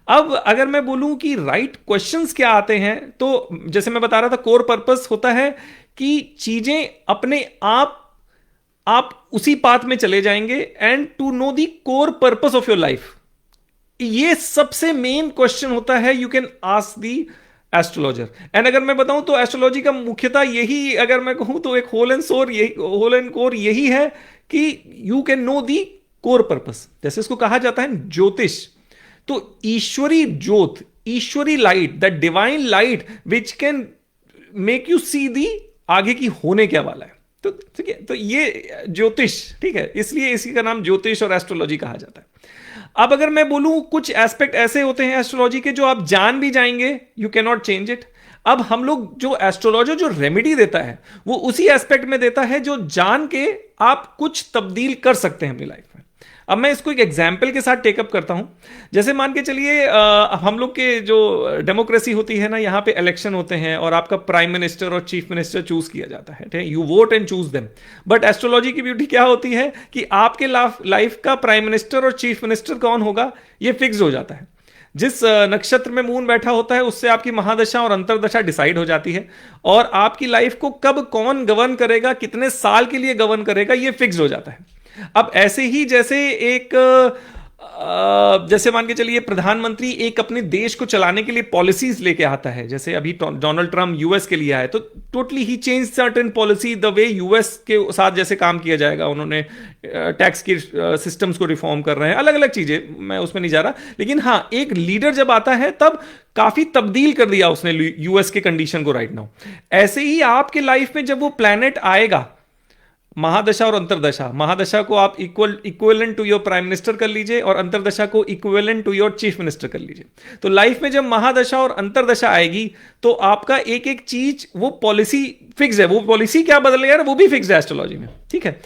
अब अगर मैं बोलूं कि राइट क्वेश्चंस क्या आते हैं, तो जैसे मैं बता रहा था, कोर पर्पस होता है कि चीजें अपने आप उसी पाथ में चले जाएंगे, and to know the core purpose of your life, ये सबसे मेन क्वेश्चन होता है you can ask the astrologer. एंड अगर मैं बताऊं तो एस्ट्रोलॉजी का मुख्यतः यही, अगर मैं कहूं तो एक होल एंड कोर यही है कि you can know the core purpose. जैसे इसको कहा जाता है ज्योतिष, तो ईश्वरी ज्योत, ईश्वरी light, the divine light which can make you see the आगे की होने क्या वाला है। तो ठीक है, तो ये ज्योतिष, ठीक है, इसलिए इसी का नाम ज्योतिष और एस्ट्रोलॉजी कहा जाता है। अब अगर मैं बोलूं कुछ एस्पेक्ट ऐसे होते हैं एस्ट्रोलॉजी के जो आप जान भी जाएंगे, you can not change it. अब हम लोग, जो एस्ट्रोलॉजर जो रेमेडी देता है वो उसी एस्पेक्ट में देता है जो जान के आप कुछ तब्दील कर सकते हैं अपनी लाइफ में। अब मैं इसको एक एग्जाम्पल के साथ टेकअप करता हूं। जैसे मान के चलिए हम लोग के जो डेमोक्रेसी होती है ना, यहाँ पे इलेक्शन होते हैं और आपका प्राइम मिनिस्टर और चीफ मिनिस्टर चूज किया जाता है, ठीक है, you won't and choose them. But astrology की ब्यूटी क्या होती है कि आपके लाइफ का प्राइम मिनिस्टर और चीफ मिनिस्टर कौन होगा ये फिक्स हो जाता है। जिस नक्षत्र में मून बैठा होता है उससे आपकी महादशा और अंतरदशा डिसाइड हो जाती है, और आपकी लाइफ को कब कौन गवर्न करेगा, कितने साल के लिए गवर्न करेगा, ये फिक्स हो जाता है। अब ऐसे ही जैसे एक जैसे मान के चलिए प्रधानमंत्री एक अपने देश को चलाने के लिए पॉलिसीज लेके आता है, जैसे अभी डोनाल्ड ट्रम्प यूएस के लिए आए तो totally he change certain policy the way US के साथ जैसे काम किया जाएगा। उन्होंने टैक्स की सिस्टम्स को रिफॉर्म कर रहे हैं, अलग अलग चीजें, मैं उसमें नहीं जा रहा। लेकिन हाँ, एक लीडर जब आता है तब काफी तब्दील कर दिया उसने यूएस के कंडीशन को राइट नाउ। ऐसे ही आपके लाइफ में जब वो प्लैनेट आएगा, महादशा और अंतरदशा, महादशा को आप equivalent to your prime minister कर लीजिए और अंतरदशा को equivalent to your chief minister कर लीजिए। तो लाइफ में जब महादशा और अंतरदशा आएगी तो आपका एक एक चीज, वो पॉलिसी फिक्स है, वो पॉलिसी क्या बदलेगा वो भी फिक्स है एस्ट्रोलॉजी में, ठीक है।